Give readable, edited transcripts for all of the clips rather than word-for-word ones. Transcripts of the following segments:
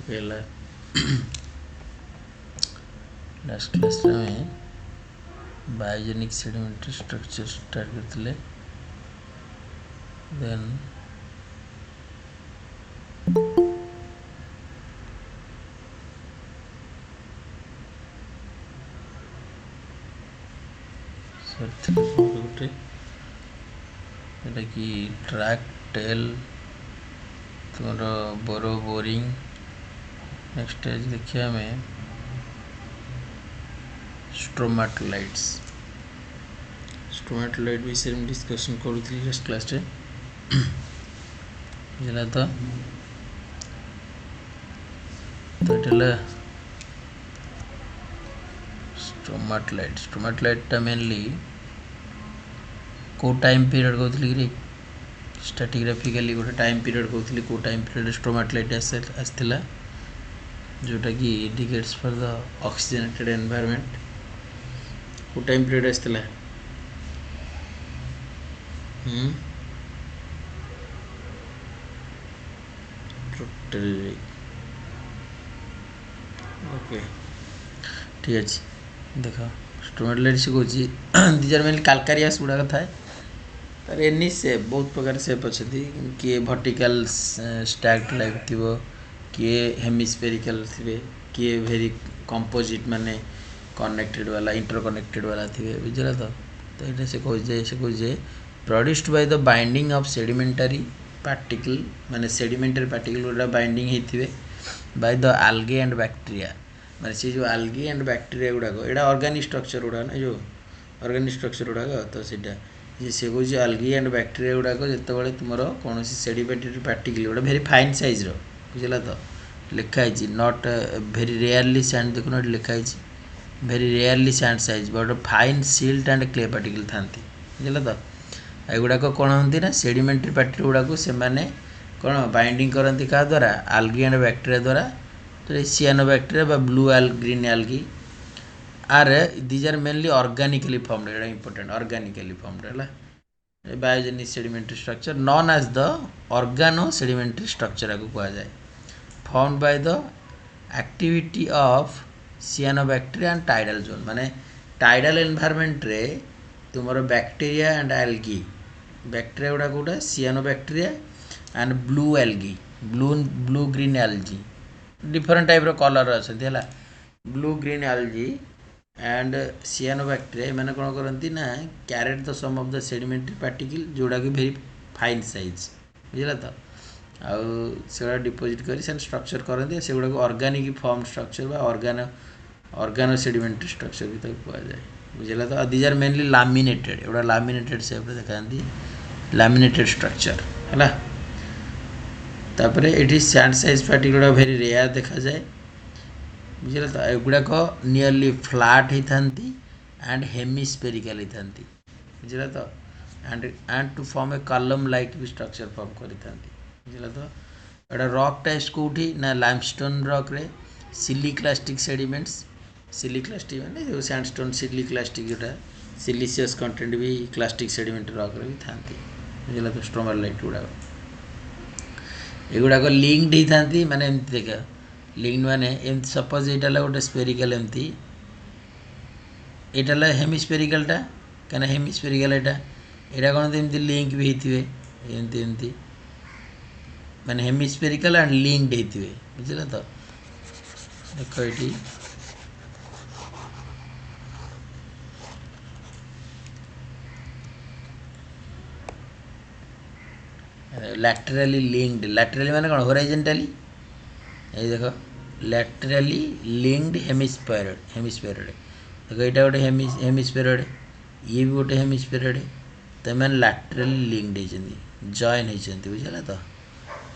Okay last class में biogenic sedimentary structure start करते then गोटे कि ट्रैक टेल तुम बोरो बोरिंग नेक्स्ट स्टेज देखिए हमें स्ट्रोमाटोलाइट्स विषय में डिस्कशन करूँ लास्ट क्लास बुझला तो स्ट्रोमाटोलाइट मेनली को टाइम पीरियड कहते कि स्ट्राटिग्राफिकली गोटे टाइम पीरियड कहते को टाइम पीरियड स्ट्रोमाटोलाइट आसला जोटा कि indicates for the oxygenated environment को टाइम पीरियड आसला ओके ठीक अच्छे देख स्ट्रोमाटोलाइट से कौन दीज आर मेनली काल्कारियास गुड़ाक थाए तार एनी सेप बहुत प्रकार सेप अच्छा किए वर्टिकल स्टैक्ड लाइफ थी किए हेमिस्फेरिकल थे किए वेरी कंपोजिट माने कनेक्टेड वाला इंटरकनेक्टेड वाला थे बुझला तो ये से कहे produced by the binding of sedimentary particle माने सेडिमेंटरी पार्टिकल गुड़ा बाइंडिंग होते बाय द आल्गे एंड बैक्टीरिया माने से जो आल्गे एंड बैक्टीरिया गुड़ाक यहाँ ऑर्गेनिक स्ट्रक्चर गुड़ा ना जो ऑर्गेनिक स्ट्रक्चर गुड़ाक तो सीटा से कौन आल्गी एंड बैक्टीरिया गुड़ाक जो तुम कौन सेडिमेंटरी पार्टिकल गोटे भेरी फाइन साइज बुझला तो लिखाई नॉट भेरी रेयरली सैंड देखो लिखाई very rarely sand size but fine silt and clay particle था बुझला तो एगुड़ाक कौन होती ना सेडिमेंटरी पार्टिकल गुड़ाक से कौन बाइंडिंग करती क्या द्वारा आल्गी एंड बैक्टीरिया द्वारा तो cyanobacteria blue green algae are these are mainly organically formed एटा इंपोर्टेंट ऑर्गेनिकली फॉर्म्ड है biogenic sedimentary structure known as the organo sedimentary structure को कहा जाए formed by the activity of cyanobacteria and tidal zone माने tidal environment रे तुमर bacteria and algae bacteria गुड़ा कौटा cyanobacteria and blue algae blue green algae different type colour अच्छा है blue green algae and cyanobacteria मैंने कौन करती ना कैरेट the sum of the sedimentary particle जोड़ा कि भेरी फाइन साइज बुझला तो आउ डिपोजिट कर स्ट्रक्चर करते से गुड़ा organic form structure organo sedimentary structure भी तक कहुए बुझला तो दीज आर मेनली लामिनेटेड एगुड़ा लामिनेटेड सेप देखा लामिनेटेड स्ट्रक्चर है तापर ये सैंड साइज पार्टिकल गुड़ा भेरी रेयर देखा जाए बुझला तो एगुड़ाक नियरली फ्लैट होता एंड हेमिस्फेरिकल होता बुझला तो and to form a column like भी स्ट्रक्चर फॉर्म करता बुझला तो एटा रॉक टेस्ट कौटी ना लाइमस्टोन रॉक रे सिलिक्लास्टिक सेडिमेंट्स सिलिक्लास्टिक माने जो सैंडस्टोन सिलिक्लास्टिक जोटा सिलिशियस कंटेंट भी क्लास्टिक सेडिमेंट रॉक रे भी था बुझला तो स्ट्रोमाटोलाइट गुड़ाक एगुड़ाक लिंक्ड होता माने एमती देखा लिंक्ड माने एमती सपोज यहाँ गोटे स्पेरिकल एमती यहाँ हेमिस्फेरिकलटा क्या हेमिस्फेरिकल यहाँ कौन एमती लिंक भी होते एमती एमती माने हेमिस्फेरिकल एंड लिंक्ड होते बुझला तो देख ये लैटरली लिंक्ड लैटरली माने कौन हॉरिजॉन्टली ये देख लैटरली लिंक्ड हेमिस्फेरिड देखो यहाँ गोटे हेमिस्फेरिड ये भी गोटे हेमिस्फेरिड तो मैंने लैटरली लिंक्ड होती जॉइन होती बुझला तो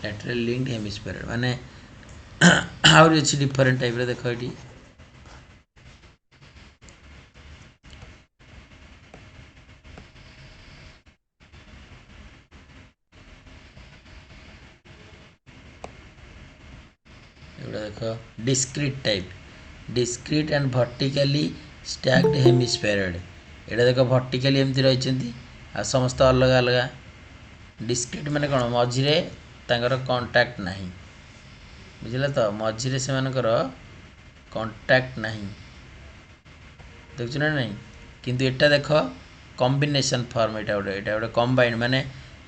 लैटरली लिंक्ड हेमिस्फेरिड माने आउरी अच्छी डिफरेंट टाइप देख ये देख डिस्क्रीट एंड वर्टिकली स्टैक्ड हेमिस्फेरिड यहाँ देख वर्टिकली एमती रही आ समस्त अलग अलग डिस्क्रीट माने कौन मझे कंटाक्ट नहीं बुझिला तो मझिरे से कंटाक्ट नहीं देखुच ना नहीं किंतु एटा देख कॉम्बिनेशन फॉर्म एटा गोटे कंबाइंड माने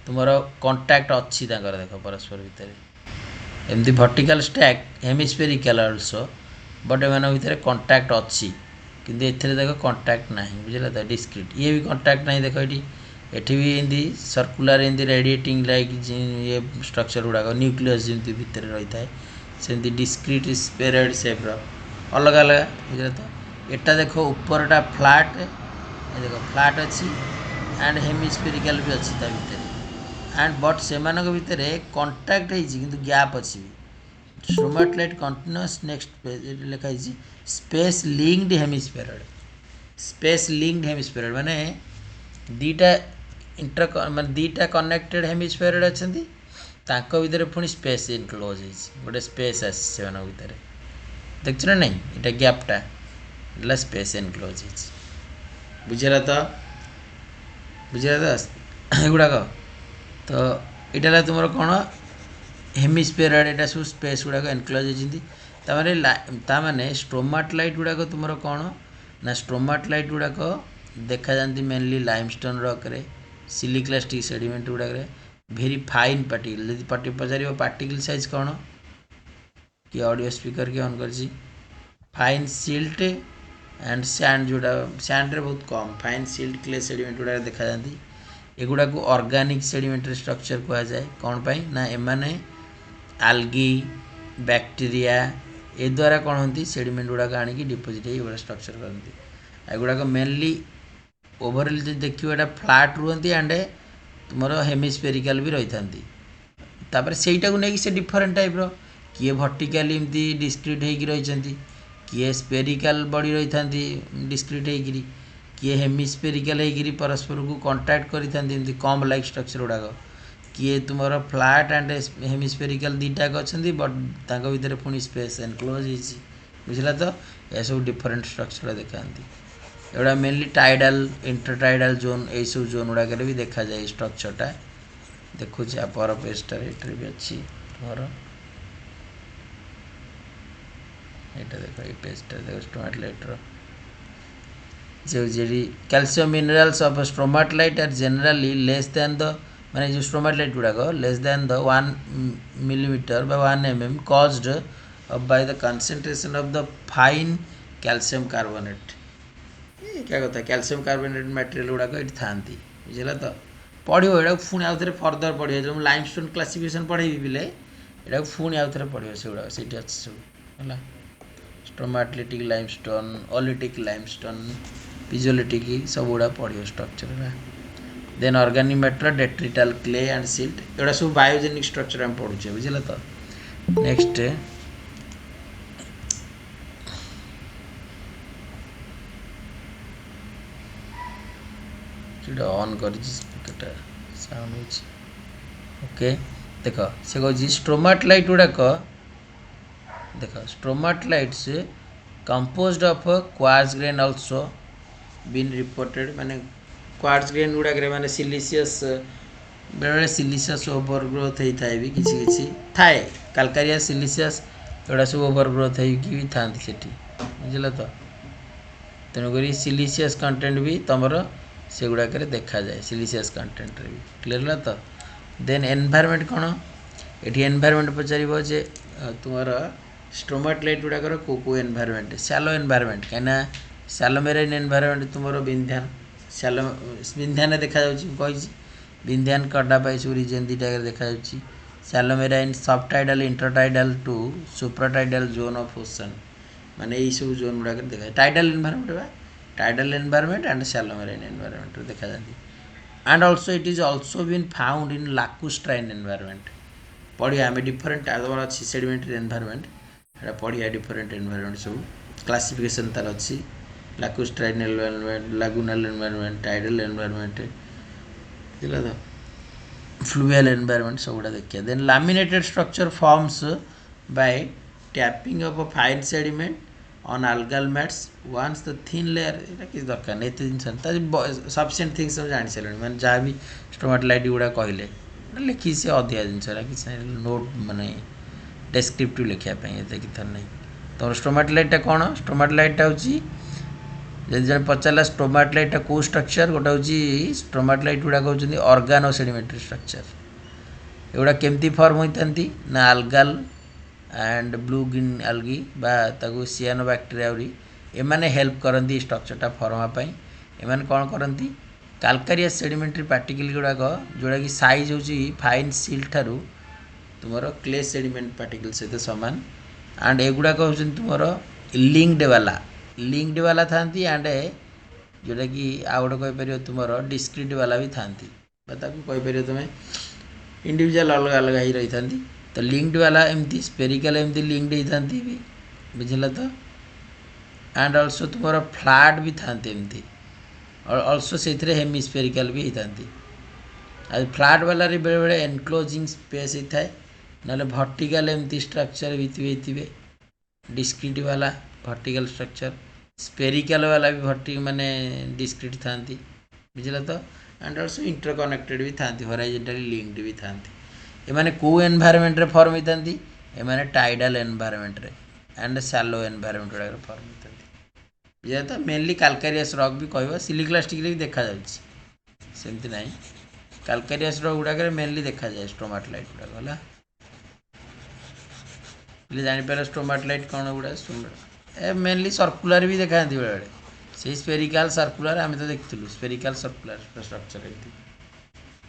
तुमर कंटाक्ट अच्छी देख परस्पर भितर एमती vertical stack hemispherical also but एम भितर कंटाक्ट अच्छी किंतु एथिरे देख कंटाक्ट नहीं बुझला तो डिस्क्रिट ये भी कंटाक्ट नहीं देख ये भी एमती सर्कुलर एमती रेडिएटिंग लाइक ये स्ट्रक्चर गुड़ाक न्यूक्लियस जमी भितर रही है सेमती डिस्क्रिट स्पेरेड सेप्र अलग अलग बुझला तो एटा देख ऊपरटा फ्लाट देख फ्लाट अच्छी एंड हेमिस्फेरिकल भी अच्छी ता भितर एंड बट से भितर कंटाक्ट किंतु गैप अच्छी स्ट्रोमाटाइट कंटिन्यूअस नेक्स्ट लिखाई स्पेस लिंक्ड हेमिस्फेरॉइड माने दीटा इंटर माने दीटा कनेक्टेड हेमिस्फेरॉइड अच्छी तांको भितर पुणी स्पेस इनक्लोज गोटे स्पेस आसे भितर देखछ ना नहीं इटा गैपटा स्पेस इनक्लोज बुझेगा तो एगुड़ाक तो यहाँ तुम कौन हेमिस्फेरॉइड एटा सब स्पेस गुड़ाक एनक्लोज होने स्ट्रोमाटाइट गुड़ाक तुम कौन ना स्ट्रोमाटाइट गुड़ाक देखा जाती मेनली लाइमस्टोन रॉक रे सिलिक्लास्टिक सेडिमेंट गुड़ाक भेरी फाइन पार्टिकल यदि पचार पार्टिकल साइज कौन कि ऑडियो स्पीकर की ऑन कर फाइन सिल्ट एंड सैंड जोड़ा सैंड रे बहुत कम फाइन सिल्ट क्ले सेडिमेंट गुड़ा देखा जाती एगुड़ा को ऑर्गेनिक सेडिमेंट स्ट्रक्चर कहा जाए कौन पाई ना एमाने आल्गी बैक्टीरिया ए द्वारा कौन होती सेडिमेंट गुड़ाक आनिकी डिपोजिट ये स्ट्रक्चर करती एगुड़ाक मेनली ओवरऑल जो देखिए एटा फ्लैट रुहती एंड तुम हेमिस्फेरिकल भी रही था सेटा को लेकिन से डिफरेंट टाइप्र किए भर्टिकाली एमती डिस्क्रिट होगी रही किए स्पेरिकल बॉडी रही था डिस्क्रिट होगी किए हेमिस्फेरिकल होगी परस्पर को कंटाक्ट करी कम लाइक स्ट्रक्चर गुड़ाक किए तुम फ्लैट एंड हेमिस्फेरिकल दीटाक अच्छा बट भितर पुणी स्पेस एनक्लोज बुझला तो यह सब डिफरेंट स्ट्रक्चर देखा एगुड़ा मेनली टाइडल इंटरटाइडल जोन यही सब जोन गुड़ाक भी देखा जाए स्ट्रक्चरटा देखुच पर पेजटार ये भी अच्छी तुम यहाँ देख ये पेजटा देख स्ट्रोमाटाइटर जो calcium minerals of stromatolite are generally less than the माने जो स्ट्रोमाटाइट गुड़ाक less than the 1 millimetre by 1 mm caused by the concentration of the fine calcium carbonate क्या कहता कैल्शियम कार्बोनेट मटेरियल गुड़ाक ये था बुझला तो पढ़ो यहाँ पुणी आउ थे फर्दर पढ़ो जो लाइमस्टोन क्लासिफिकेशन पढ़ेबी पिले यहाँ पुणी आउ थे पढ़ो से गुड़ा से अच्छी सब है स्ट्रोमाटाइटिक लाइमस्टोन ओलिटिक लाइमस्टोन पिजोलिटिक सब गुड़ा पढ़ो structure then organic matter detrital clay and silt एगुड़ा सब बायोजेनिक स्ट्रक्चर आम पढ़ुचे बुझला तो नेक्स्ट ऑन कर साउंड ओके देख से कह स्ट्रोमाटाइट गुड़ाक देख stromatolites composed of quartz grain also been reported माने क्वार्ट्ज ग्रेन गुड़ाक माने सिलिशियस बेले सिलिशियस ओवर ग्रोथ होता है भी किसी थाए कालकारिया सिलिशियस एगुड़ा सब ओवर ग्रोथ होगी था बुझल तो तेणुक सिलिशियस कंटेंट भी तुम से गुड़ाक देखा जाए सिलिशियस कंटेंट भी क्लियर है तो देन एनवायरनमेंट कौन ये एनवायरनमेंट पचार जे तुम स्ट्रोमाटाइट गुड़ाकर को एनवायरनमेंट सैलो एनवायरनमेंट कहीं सैलो मेराइन एनवायरनमेंट तुम विंध्यान सैलो विंध्यान देखा कही विंध्यान कड्डापाई सब रिजन दीटा देखा shallow marine subtidal intertidal to supratidal zone of ocean माने यही सब जोन गुड़ाक देखा टाइडल एनवायरनमेंट बा tidal environment and shallow marine environment देखा जाती and also it is also been found in lacustrine environment पढ़िया आम डिफरेंट अच्छी सेडिमेंटरी एनवायरनमेंट है पढ़िया डिफरेंट एनवायरनमेंट सब क्लासिफिकेशन तार अच्छी lacustrine environment lagunal environment tidal environment तो फ्लुवियल एनवायरनमेंट सब गुड़ा देखिए then laminated structure forms by tapping of a fine sediment on algal mats once the thin layer এটা কিছু দরকার নেই এতে জিনিস তা সফিসিয়েন্ট থিংস सब জানি সারিলেଣି মানে যা भी स्ट्रोमाटाइट गुड़ा कहले लिखी से अधिका जिनस କିଛି ନୋଟ୍ ମାନେ डेस्क्रिप्टिव लिखापी ये थर नहीं तुम स्टोमाटोलाइटा कौन स्टोमाटोलाइटा हूँ जब जब पचारा स्टोमाटोलाइटा कौ स्ट्रक्चर गोटे हूँ स्टोमाटोलाइट गुड़ाक होती ऑर्गानो सेडिमेंटरी स्ट्रक्चर एगुड़ा केमती फॉर्म होता ना आल्गाल एंड ब्लू ग्रीन आल्गी ताकू सियानोबैक्टीरिया एमाने हेल्प करती स्ट्रक्चरटा फॉर्म एमाने कौन करती काल्कारियस सेडिमेंटरी पार्टिकल गुड़ाक जोड़ा कि साइज होची फाइन सील ठारू तुमर क्ले सेडिमेंट पार्टिकल सहित सामान एंड एगुड़ाक होती तुमर लिंक्ड वाला था एंड जोटा कि आउ गोटे कहीपर तुम डिस्क्रिट वाला भी था कहीपर तुम्हें इंडिविजुअल अलग अलग ही रही था तो लिंक्ड वाला एमती स्पेरिकल एमती लिंक्ड होता भी बुझल तो एंड ऑल्सो तुम फ्लैट भी था एमती और ऑल्सो से हेमिस्पेरिकल भी होता फ्लैट वाला बेले बेले एनक्लोजिंग स्पेस होता है ना भर्टिकल एमती स्ट्रक्चर भी डिस्क्रिट वाला भर्टिकल स्ट्रक्चर स्पेरिकल वाला भी भर्टिक माने डिस्क्रिट था बुझल तो एंड ऑल्सो इंटरकनेक्टेड भी था हॉरिजॉन्टली लिंक्ड भी था एमाने को एनवायरनमेंट रे फॉर्म होता एमाने टाइडल एनवायरनमेंट रे एंड शैलो एनवायरनमेंट रे फॉर्म होता बुझा तो मेनली काल्कारियस रॉक भी कह सिलिक्लास्टिक भी देखा सेमती ना काल्कारियस रॉक गुड़ाक मेनली देखा जाए स्टोमाटोलाइट गुड़ाक है जापर स्टोमाटोलाइट कौन गुड़ा मेनली सर्कुलर भी देखा बेले बेले से स्पेरिकल सर्कुलर आम तो देखी स्पेरिकल सर्कुलर स्ट्रक्चर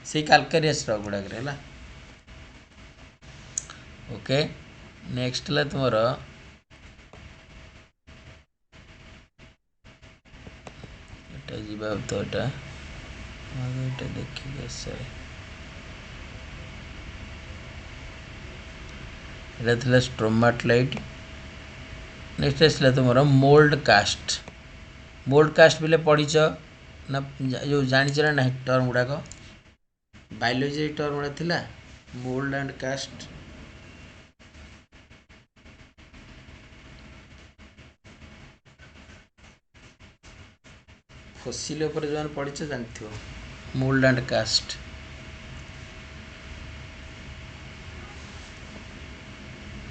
से काल्कारियस रॉक गुड़ाक है ओके नेक्स्ट है तुम जा तो यहाँ देखिए सर ये स्टोमाटोलाइट नेक्स्ट आसला तुम मोल्ड कास्ट भी पढ़ीच ना जो जाच ना टर्म गुड़ाक बायोलॉजी टर्म गुड़ा थिला मोल्ड एंड कास्ट फसिल पर जो पढ़ीच जानते मोल्ड एंड कास्ट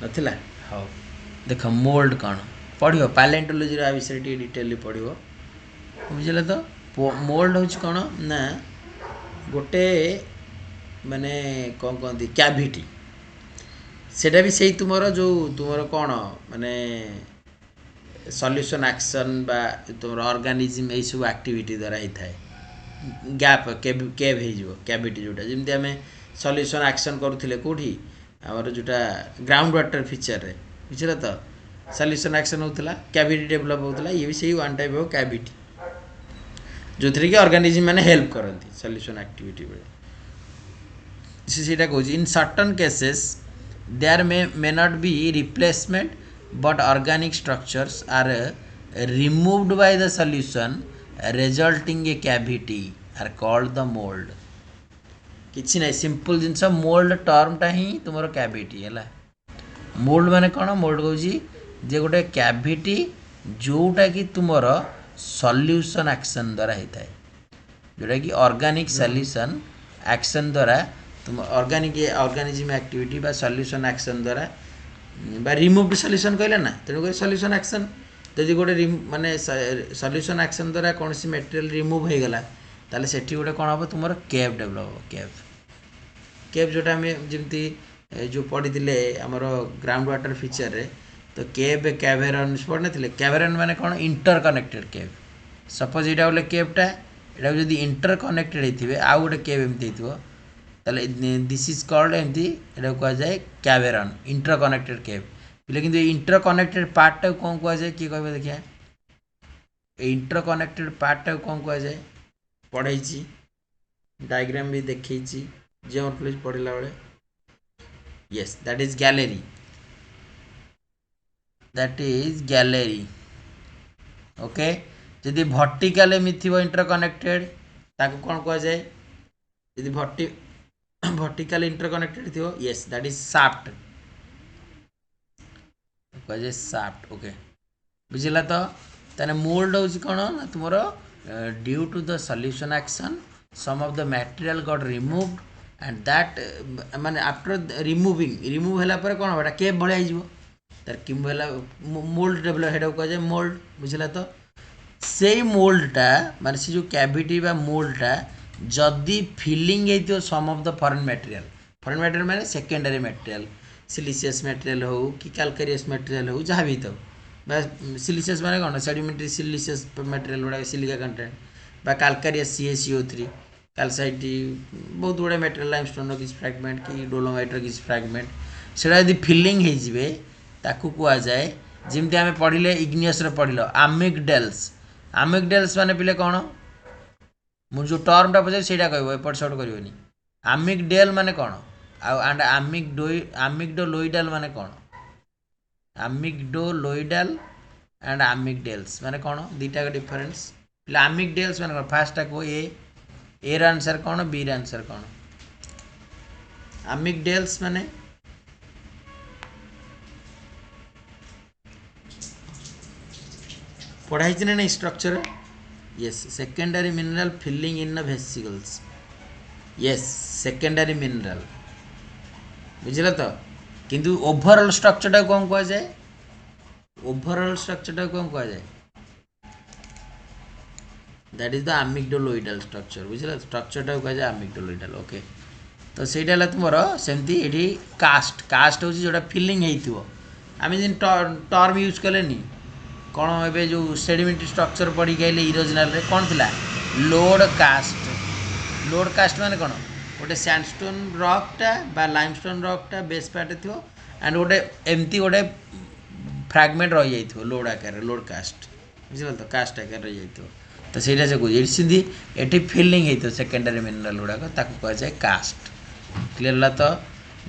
नथिला हाँ देख मोल्ड कौन पढ़ो पैलेंटोलॉजी विषय डिटेल पढ़ो बुझे तो मोल्ड हूँ कौन ना गोटे माने कौन कहती कैविटी सेटा भी सही तुम जो तुम कौन माने सॉल्यूशन एक्शन बा तुम ऑर्गेनिज्म यही सब एक्टिविटी द्वारा होता है गैप केव हो कैविटी जोटा जमी आम सॉल्यूशन एक्शन करुले कौटी आमर जोटा ग्राउंड वाटर फीचर रे बुझे तो सॉल्यूशन एक्शन होता कैविटी डेवलप होता ये भी सही वन टाइप ऑफ कैविटी जो थी कि ऑर्गेनिज्म मैंने हेल्प करती सॉल्यूशन एक्टिविटी बेले सीटा कौन in certain cases there may not be replacement but organic structures are removed by the solution resulting a cavity are called the mold किसी ना सिंपल जिनस मोल्ड टर्मटा ही तुम कैविटी है मोल्ड माने कौन मोल्ड कौन जे गोटे कैविटी जोटा कि तुम सॉल्यूशन एक्शन द्वारा होता है जोटा कि ऑर्गेनिक सॉल्यूशन एक्शन द्वारा तुम ऑर्गेनिज्म एक्टिविटी बा सॉल्यूशन एक्शन द्वारा बा रिमूव्ड सॉल्यूशन कहले ना तेणुक सॉल्यूशन एक्शन जदि गोटे माने सॉल्यूशन एक्शन द्वारा कौन सी मटेरियल रिमूव हो गला ताले सेठी गोटे कौन हम तुम केव डेवलप हम केव जोटा आम जमी जो पढ़ी आमर ग्राउंड वाटर फीचर रे तो केव कैवेरन पढ़ ना कैवेरन माने कौन इंटर कनेक्टेड केव सपोज यहाँ बोले केवटा यहाँ जब इंटर कनेक्टेड होते आउ गोटे केव एमती ताले दिस इज कॉल्ड एमती यहाँ कह जाए कैवेरन इंटर कनेक्टेड केव लेकिन इंटर कनेक्टेड पार्टा कौन कह जाए किए कह देखिए इंटर कनेक्टेड पार्टा कौन कह जाए पढ़ाई डायग्राम भी देखी जियोमॉर्फोलॉजी पढ़ला बेले yes that is gallery okay जदि वर्टिकल एमती इंटर कनेक्टेड ताको कौन कह जाए यदि वर्टिकल इंटर कनेक्टेड थी यस दैट इज शाफ्ट कह जाए शाफ्ट ओके बुझला तो ताने मोल्ड हो कौन ना तुम due to the solution action some of the material got removed and that माने आफ्टर रिमूव होला पर कौन होटा केव भलिया हो तार किम होला मोल्ड डेवलप हेडा कह जाए मोल्ड बुझला तो से मोल्डटा माने से जो कैविटी बा मोल्डटा जदि फिलिंग होती सम ऑफ द फॉरेन मटेरियल माने सेकेंडरी मटेरियल सिलिशियस मटेरियल हो कि कैलकेरियस मटेरियल हो जहाँ भी तो सिलिशियस माने कौन सेडिमेंटरी सिलिशियस मटेरियल गुड़ा सिलिका कंटेंट बा कैलकेरियस CaCO3 कैल्साइट बहुत गुड़ा मटेरियल लाइमस्टोन किसी फ्रैगमेंट कि डोलोमाइट किसी फ्रैगमेंट से यदि फिलिंग हो ताकू कह जाए जमती आम पढ़ले इग्नियस पढ़ल आमिगडेल्स माने पिले कौन मुझे जो टर्मटा पचार से कह एपट सेपट करनी आमिगडेल माने कौन आंड आमिगडोलोइडाल माने कौन आमिगडोलोइडाल एंड आमिगडेल्स माने कौन दीटा का डिफरेंस पिले आमिगडेल्स माने कौन फास्ट को ए आंसर कौन बी आंसर कौन आमिगडेल्स माने पढ़ाई ना नहीं structure yes secondary mineral filling in the vesicles yes secondary mineral बुझल तो किंतु ओवरऑल स्ट्रक्चर कौन कह जाए ओवरऑल स्ट्रक्चर कौन कह जाए दैट इज द आमिगडोलोइडल स्ट्रक्चर बुझल स्ट्रक्चर कह जाए आमिगडोलोइडल ओके तो सहीटा तुमर सेमती ये कास्ट हूँ जोटा फिलिंग हो आम जिन टर्म यूज कलेनी कौन ए जो सेडिमेंटरी स्ट्रक्चर पढ़ी गए इरोजनाल कौन थी लोड कास्ट माने कौन गोटे सैंडस्टोन रॉकटा बा लाइमस्टोन रॉकटा बेस पार्ट थो एंड गोटे एमती गोटे फ्रैगमेंट रही जाइए लोड आकार लोड कास्ट बुझल तो कास्ट आकार रही जाइए तो सहीटा से कहे ये फिलिंग हो सेकेंडरी मिनरल गुड़ाक कह जाए कास्ट क्लीयर है तो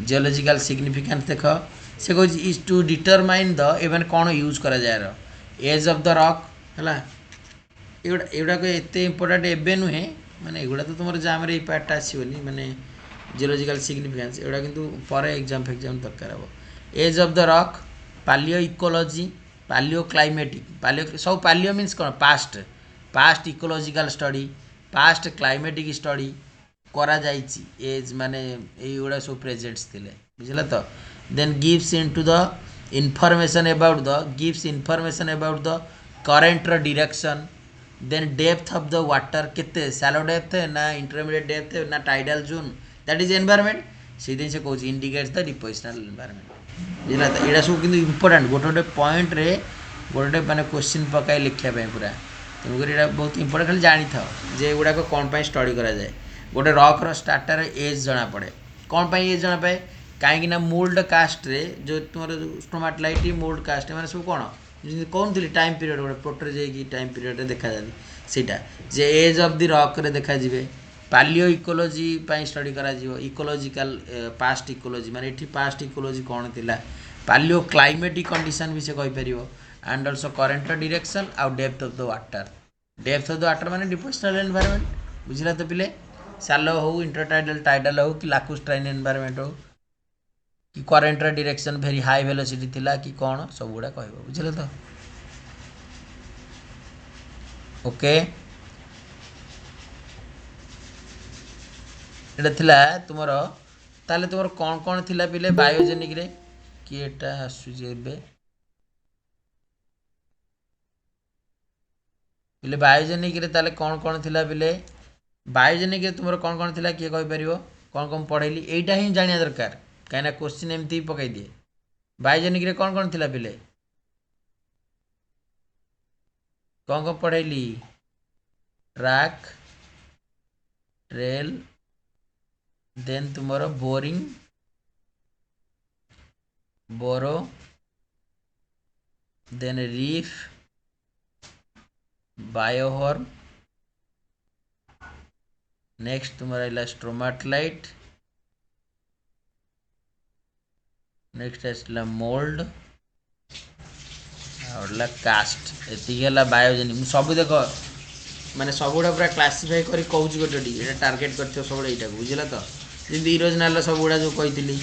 जियोलॉजिकल सिग्निफिकेंस देख से कह is to determine the event कौन यूज करा जाए एज ऑफ द रॉक है एगुड़ाक एत इंपोर्टाट एवं नुहे माने एगुड़ा तो तुम जाम ये पार्टा आसोनी माने जियोलॉजिकल सिग्निफिकेंस एगुड़ा किंतु पर एग्जाम दरकार हम age of the rock palaeoecology palaeoclimatic palaeo सब पालियो मीन्स कौन past ecological study past climatic study करा जाइछि एज माने एगुड़ा सब प्रेजेंट्स थिले बुझला तो then gives into the information about the current direction then depth of the water केते shallow depth है ना intermediate depth है ना tidal zone that is environment से दिन से कौन indicates the depositional environment बुझला तो एटा सब किंतु important गोटे पॉइंट रे गोटे माने क्वेश्चन पकाई लिखिया पे पूरा तुमको एटा बहुत इंपोर्टेंट खाली जानी था जे गुडा को कोन पई स्टडी करा जाए गोटे रॉक रो स्टार्टर एज जाना पड़े कोन पई एज जाना पाए कहीं मोल्ड कास्ट रे जो तुम स्टोमाटोलाइट मोल्ड कास्ट मैंने सब कौन कौन थी टाइम पीरियड गोटे प्रोटरे जाइए टाइम पीरियड देखा जाती सीटा जे एज ऑफ द रॉक रे देखा जिवे पालियो इकोलॉजी स्टडी करा इकोलॉजिकल पास्ट इकोलॉजी माने एठी पास्ट इकोलॉजी कौन थिला पालियो क्लाइमेटिक कंडीशन भी से कहि परिबो एंड आल्सो करंट डायरेक्शन आउ डेप्थ ऑफ द वाटर माने डिपोजिशनल एनवायरनमेंट बुझला तो पिले सालो हो इंटरटाइडल टाइडल हो कि लाकुस्ट्राइन एनवायरनमेंट हो कि करेन्टर डायरेक्शन भेरी हाई वेलोसिटी थिला कि कौन सब गुड़ा कह बुझे तो ओके एटा थिला तुमर ताले तुमर कौन कौन थिला पिले बायोजेनिक रे कि एटा आसुजे एबे पिले बायोजेनिक रे ताले कौन कौन थिला पिले बायोजेनिक रे तुमर कौन कौन थिला कि कहि परिबो कौन कौन पढ़ेली एटा ही जानिया दरकार कहीं क्वेश्चन एमती पकई दिए बायोजेनिक रे कौन कौन थिला पिले कौन कौन पढ़ेली ट्रैक ट्रेल देन तुमरो बोरिंग बोरो देन रीफ बायोहॉर्न नेक्स्ट तुम्हारा स्ट्रोमाटोलाइट नेक्स्ट आसला मोल्ड और कास्ट एतिक बायोजेनिक सब देख माने सब गुड़ा पूरा क्लासीफाई कर कहूँ गोटे टार्गेट कर सब यहाँ बुझला तो जमी इरोजनाल सब गुड़ा जो कही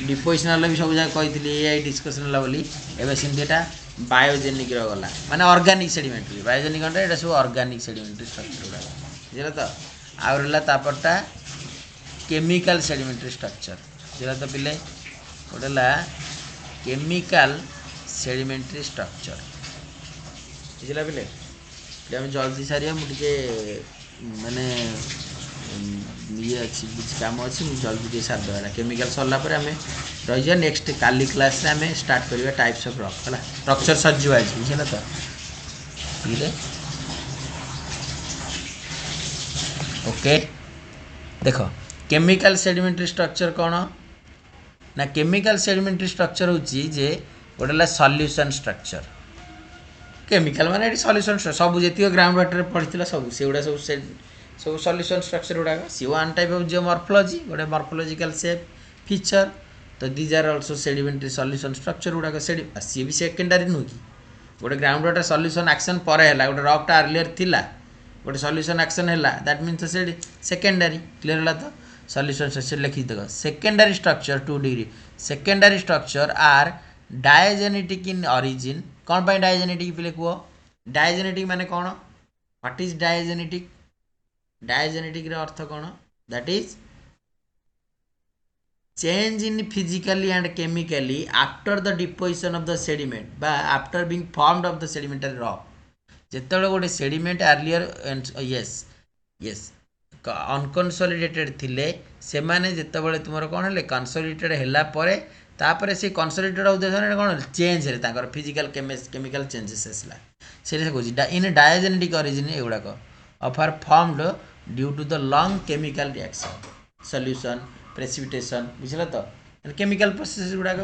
डिपोजिशनल भी सब जगह कही ये डिस्कसन है बोली एवं सेमती बायोजेनिक गला माने ऑर्गेनिक सेडिमेंटरी बायोजेनिक ये सब ऑर्गेनिक सेडिमेंटरी स्ट्रक्चर गुड़ा बुझला तो आउरला तापरटा केमिकल सेडिमेंटरी स्ट्रक्चर बुझला तो पिले गोटेला केमिकल सेडिमेंटरी स्ट्रक्चर बुझला पिले आम जल्दी सारिया मुझे माने ये अच्छी काम अच्छी मुझे जल्दी टे सार देगा केमिकल सरला आम रही नेक्स्ट काली क्लास आम स्टार्ट करवा टाइप्स ऑफ रॉक है स्ट्रक्चर सजीवा बुझला तो पिले ओके देख केमिकल सेडिमेंटरी स्ट्रक्चर कौन ना केमिकल सेडिमेंटरी स्ट्रक्चर होची जे गोटेला सॉल्यूशन स्ट्रक्चर केमिकल माने एटी सॉल्यूशन सब जेतिक ग्राउंड वाटर पड़ता सब से गुड़ा सब सब सॉल्यूशन स्ट्रक्चर गुड़ा सी वन टाइप ऑफ जियोमॉर्फोलॉजी गोटे मॉर्फोलॉजिकल शेप फीचर तो these are also sedimentary solution structure गुड़ा सी भी सेकेंडरी नुह कि गोटे ग्राउंड वाटर सॉल्यूशन एक्शन पर है गोटे रॉकटा अर्लियर थिला गोटे सॉल्यूशन एक्शन है दैट मीन्स सेकेंडरी क्लियर है तो सॉल्यूशन स्ट्रक्चर लिखी देख secondary structure 2 degree secondary structure are diagenetic in origin कौन पाई डायजेनेटिक पिले कह डायजेनेटिक माने कौन व्हाट इज डायजेनेटिक डायजेनेटिक रे अर्थ कौन that is change in physically and chemically after the deposition of the sediment बा after being formed of the sedimentary rock जिते गोटे sediment earlier yes yes unconsolidated थिले से माने जितेबाला तुम कौन है कनसोलिडेटेड है तापर से कनसोलिडेटेड उद्देश्य कौन चेंज है फिजिकल केमिकल चेंजेस आसला से कह इन डायजेनेटिक ऑरिजिन एगुड़ाक of are formed due to the long chemical reaction solution precipitation बुझल तो केमिकल प्रोसेस गुड़ाक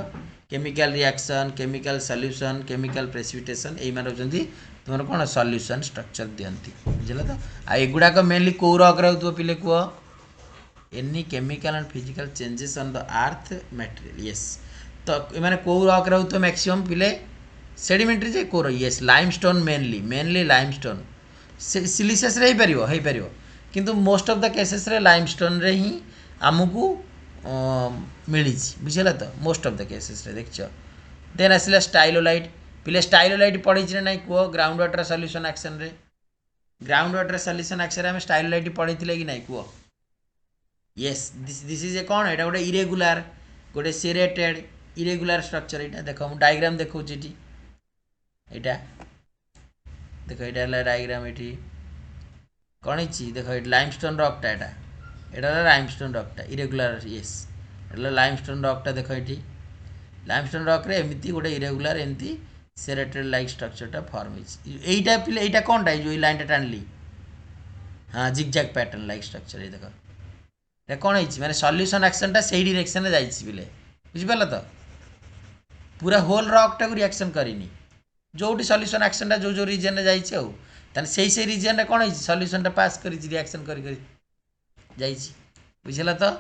chemical reaction chemical solution chemical precipitation यही माने होचंती तुम कौन सॉल्यूशन स्ट्रक्चर दियंती बुझल तो आ एगुड़ाक मेनली कौ रॉक रहउथबो पिले कह any chemical and physical changes on the earth material yes तो माने कौ रॉक रहउथबो मैक्सिमम पिले सेडिमेंटरी जे कौ yes limestone mainly limestone siliceous रे हो पारिबो किंतु मोस्ट ऑफ द केसेस रे लाइमस्टोन रे ही आमको मिली बुझेगा तो मोस्ट ऑफ द केसेस रे देखछ देन आसला स्टाइलोलाइट पिले स्टाइलोलाइट पढ़ी ना नहीं कह ग्राउंड वाटर सॉल्यूशन एक्शन रे ग्राउंड वाटर सॉल्यूशन एक्शन आम स्टाइलोलाइट पढ़ी कि नहीं कह यस दिस इज ए कौन एटा गोटे इरेगुलार गोटे सेरेटेड इरेगुलार स्ट्रक्चर यहाँ देख मुझे डायग्राम देखा यहाँ देख यहाँ डायग्राम ये कौन है देख ये लाइमस्टोन रॉकटा यहाँ लाइमस्टोन रॉकटा इरेगुलार यस लाइमस्टोन रॉकटा देख ये लाइमस्टोन रॉक रे एमती गोटे इरेगुलार एमती सेरेटेड लाइक स्ट्रक्चरटा फॉर्म होइटा पिले एटा कोनटा जो लाइनटा टाणली हाँ जिगजैग पैटर्न लाइक स्ट्रक्चर ये देख ये कौन है माने सॉल्यूशन एक्शनटा से डायरेक्शन रे जाइछि पिले बुझिपाल तो पूरा होल रॉकटा को रिएक्शन करिनी जोटी सॉल्यूशन एक्शनटा जो जो रीजन रे जाइछि आउ ताने से रीजन रे कौन है सॉल्यूशनटा पास करिछि रिएक्शन करि जाइछि बुझिला तो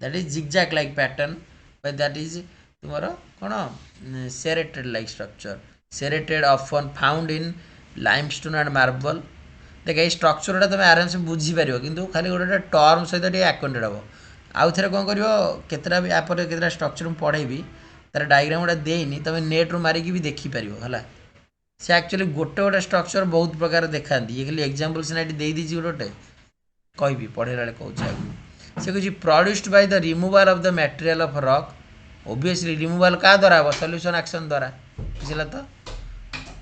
that is zigzag like pattern but that is तुमर कौन serrated like structure serrated often found in limestone and marble देख ये स्ट्रक्चरटा तुम आराम से बुझीपार कि खाली गोटे टर्म सहित आक्वेंटेड हम आउ थे कौन कर यापर केतटा स्ट्रक्चर मुझे पढ़ेबी तार डायग्राम गुड़ा देनी तुम नेट रू मारिकी भी देखिपार है से एक्चुअली गोटे गोटे स्ट्रक्चर बहुत प्रकार देखा ये खाली एग्जांपल सीना ये देदी गोटे कहबी पढ़ेला कहूँ से कह produced by the removal of the material of rock obviously removal क्या द्वारा हम सॉल्यूशन एक्शन द्वारा बुझला तो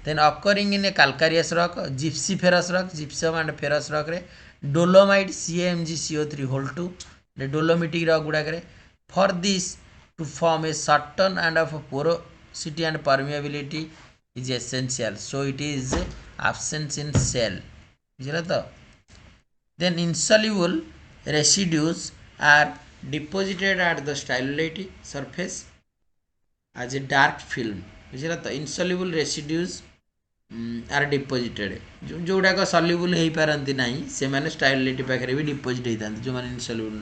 then occurring in a calcareous rock gypsiferous rock gypsum and ferrous rock रे dolomite CaMgCO3 whole to dolomitic rock गुड़ाक for this to form a certain and of porosity and permeability is essential so it is absence in shale बुझला तो then insoluble residues are deposited at the stylolite surface as a dark film बुझला तो insoluble residues are deposited जोड़ाक soluble हो पारती ना से मैंने स्टाइलोलाइट पाखे भी डिपोजिट होता जो मैंने इनसल्युबल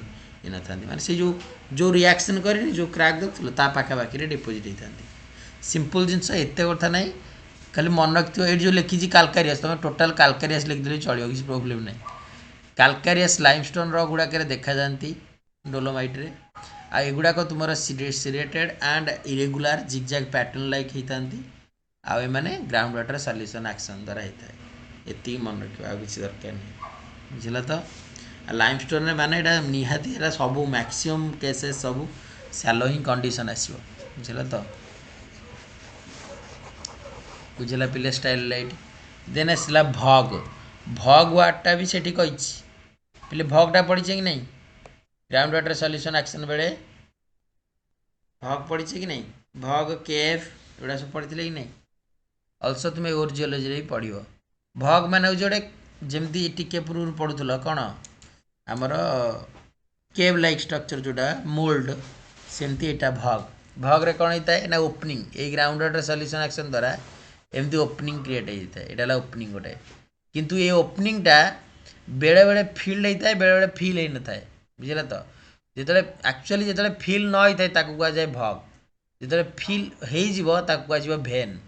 हो ना माने से जो रिएक्शन करनी जो क्रैक देखुल पाखापाखि डिपोजिट होता सिंपल जिनस एत कथा ना खाली मन रखिथ ये जो लिखी कैल्कारियस तुम टोटाल कैल्कारियस लिखिदेले चलो किसी प्रोब्लेम ना कैल्कारियस लाइमस्टोन रो गुड़ाक देखा जाती डोलोमाइट रे आ एगुड़ाक तुम सिरेटेड एंड इरेगुलार जिगजैग पैटर्न लाइक होता आउ मैंने ग्राउंड वाटर सॉल्यूशन एक्शन द्वारा होता है ये मन रख किसी दरकार नहीं बुझला तो लाइमस्टोन माने एटा निहाती एटा सब मैक्सिमम केसेस सब सैलो ही कंडीशन आसीबो बुझला तो बुझला पिले स्टाइल लाइट देन आसला भग भग वार्डटा भी सेठी कहिछि पिले भगटा पढ़िछे कि नहीं ग्राउंड वाटर सॉल्यूशन एक्शन बेले भग पढ़िछे कि नहीं भग केफ एटा सब पढ़िथिले कि नहीं ऑल्सो तुम्हें ओर जियोलॉजी रे पढ़िबो भग माने जोडे जेमती टिके पूर्व पढ़ुथलो कोन आमर केव लाइक स्ट्रक्चर जोटा मोल्ड सेमती एटा भग भग रे कोन होता है ना ओपनिंग ए ग्राउंड वाटर सॉल्यूशन एक्शन द्वारा एमती ओपनिंग क्रिएट होता है एटा ओपनिंग गोटे किंतु ये ओपनिंगटा बेले बेले फिल होता है बेले बेले फिल हो न थाए बुझला तो जिते एक्चुअली जिते फिल न होता है ताकू कह जाए भग जिते फिल हो ताकू कह भेन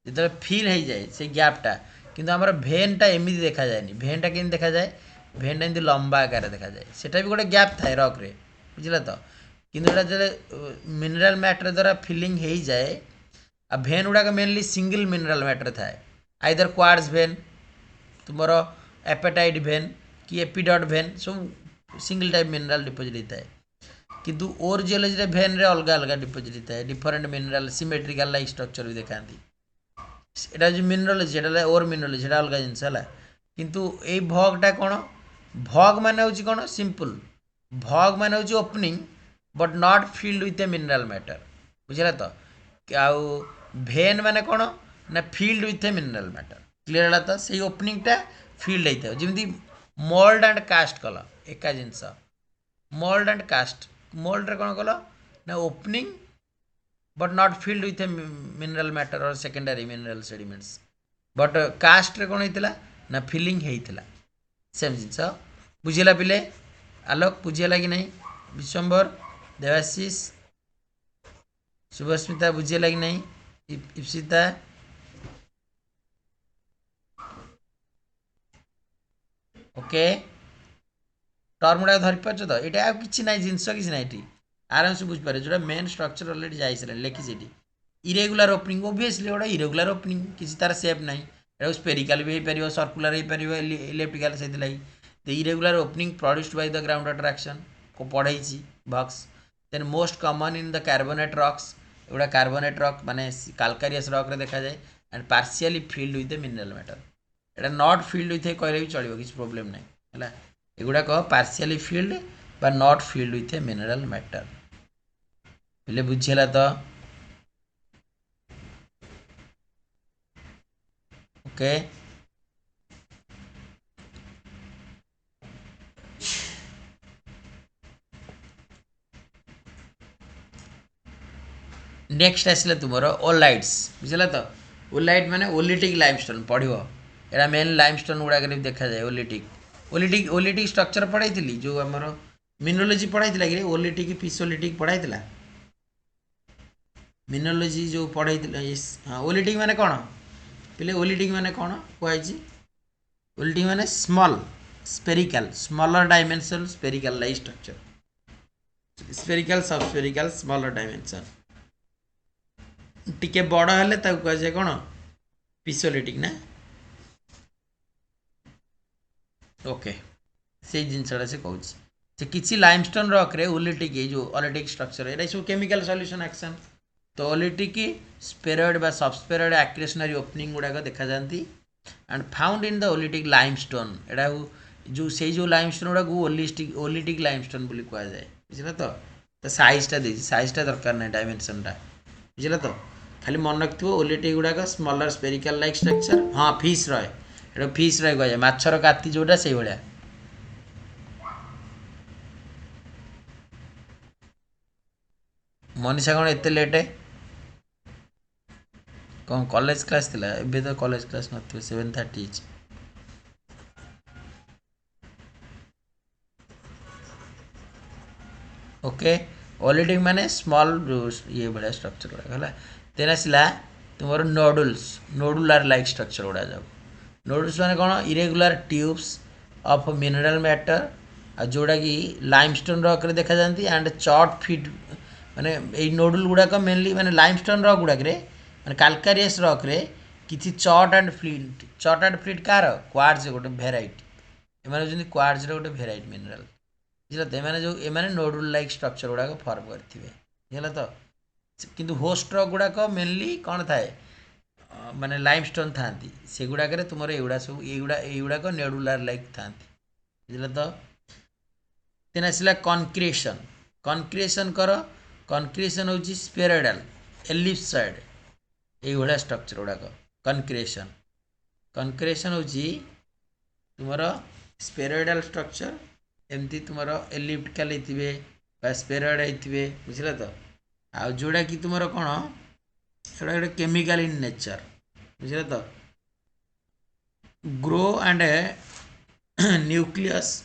जिते फिल हो जाए से गैपटा किंतु आमर भेनटा एमती देखा जाए भेनटा केमती देखा जाए भेनटा एमती लंबा आकार देखा जाए सेटा भी गोटे गैप थाए रक रे बुझला तो किंतु एटा जो मिनरल मैटर द्वारा फिलिंग हो जाए आ भेन गुड़ाक मेनली सिंगल मिनरल मैटर थाए आइदर क्वार्ट्ज भेन तुमर एपेटाइट भेन कि एपिडॉट भेन सब सिंगल टाइप मिनरल डिपोजिट होता है किंतु ओर जियोलॉजी भेन रे अलग अलग डिपोजिट होता है different mineral symmetrical like structure भी देखाती एटा जो मिनरोलोजी एटा ओर मिनरोलोजी एटा अलग जिनस है किंतु ए भगटा कौन भग माने होची कौन सिंपल भग माने होची opening but not filled with a mineral matter बुझला तो आउ भेन माने कौन ना field with a mineral matter clear है तो सही ओपनिंगटा फिल्ड होता है जमी मोल्ड एंड कास्ट कल एका जिनस मोल्ड एंड कास्ट मोल्ड रे कौन कल ना opening but not filled with a mineral matter और secondary mineral sediments but cast रे कौन होता ना फिलिंग होता सेम जिनस बुझेगा पिले आलोक बुझेगा कि नहीं विश्वम्बर देवाशीष शुभस्मिता बुझेगा कि नहीं इप्सिता ओके टर्म गुड़ा धरी पार्छ तो ये किसी ना जिनस किसी ना ये आराम से बुझीपारे जो मेन स्ट्रक्चर अलरेडी जाई सारे लिखी से इरेगुलर ओपनिंग ओब्वियसली गोटे इरेगुलर ओपनिंग किसी तार सेप ना ये स्पेरिकल भी हो पार सर्कुलर हो पार इलेक्ट्रिकल से the irregular opening produced by the ground water action को पढ़ाई बक्स then most common in the carbonate rocks एगुड़ा कार्बोनेट रॉक माने काल्कारियस रॉक रे देखा जाए and partially filled with a mineral matter एटा नॉट फिल्ड विथ ए कहले भी चलिबो किसी प्रॉब्लम नहीं हैला एगुड़ा कह पार्शियली फिल्ड बा not filled with a mineral matter पहले बुझेला तो ओके नेक्स्ट आसला तुमर ओलाइट्स बुझेला तो ओलाइट माने ओलिटिक लाइमस्टोन पढ़िबो एरा मेन लाइमस्टोन गुड़ा के देखा जाए ओलिटिक ओलिटिक ओलिटिक स्ट्रक्चर पढ़ाई जो आमर मिनरोलोजी पढ़ाई कि ओलिटिक पिसोलिटिक पढ़ाई मिनरोलोजी जो पढ़ाई हाँ ओलिटिक माने कौन पहले ओलिटिक माने कौन कहुई ओलिटिक माने small spherical smaller dimension spherical like structure spherical सब स्पेरिकल स्मॉलर डायमेंशन टिके बड़ हेले ताकू कह जाए कौन पिसोलिटिक ना ओके से जिनसा से कहूँ से किसी लाइमस्टोन रॉक रे ओलिटिक जो ओलिटिक स्ट्रक्चर ये सब केमिकल सॉल्यूशन एक्शन तो ओलिटिक स्पेरॉइड बा सबस्पेरॉइड एक्रेशनरी ओपनिंग गुड़ाक देखा जाती and found in the oolitic limestone एटा जो से जो लाइमस्टोन गुड़ा को ओलिटिक लाइमस्टोन बोली कह जाए बुझला तो साइजटा दे साइजटा दरकार ना डायमेंशनटा बुझला तो खाली मन रखिथ ओलिटिक गुड़ाक स्मॉलर स्पेरिकल लाइक स्ट्रक्चर हाँ फिश रहे एटा फिश रहे कह जाए माछर काती जोटा से भाया मनीषा कौन एत लेट कौन कॉलेज क्लास थिला एबे तो कॉलेज क्लास नथिबे 7:30 ओके ओलिटिक माने स्मॉल ये बड़ा स्ट्रक्चर गुड़ा है देन आसला तुम नोडुल्स नोडुलार लाइक स्ट्रक्चर गुड़ा जाओ नोडुल्स माने कौन irregular tubes of mineral matter आ जोड़ा कि लाइमस्टोन रॉक रे देखा जाती एंड चॉट फीड माने ए नोडुल गुड़ाक मेनली माने लाइमस्टोन रॉक गुड़ाक रे माने काल्कारियस रॉक रे किछि chaat and flint car quartz गोटे भेराइटी एमाने होचंदी क्वार्ट्ज रो गोटे भेराइटी मिनरल बुझला तो एमाने नोडुल लाइक स्ट्रक्चर गुड़ाक फॉर्म करथिबे बुझला तो किंतु होस्ट रॉक गुड़ाक मेनली कौन थाए माने लाइमस्टोन थांती से गुड़ाक तुम एगुड़ा सब एगुड़ाक नेडुलार लाइक थांती बुझला तो देन आसला कनक्रिएशन कनक्रिएशन कर कनक्रिएशन हूँ स्पेरोइडाल एलिप्सॉइड ये स्ट्रक्चर गुड़ाक कनक्रिएशन कनक्रिएशन हूँ तुम स्पेरोइडाल स्ट्रक्चर एमती तुम एलिप्टिकल होते स्पेरोइड होते बुझल तो आ जोड़ा कि तुम कौन जोड़ा गोटे केमिकल इन नेचर बुझल तो grow and nucleus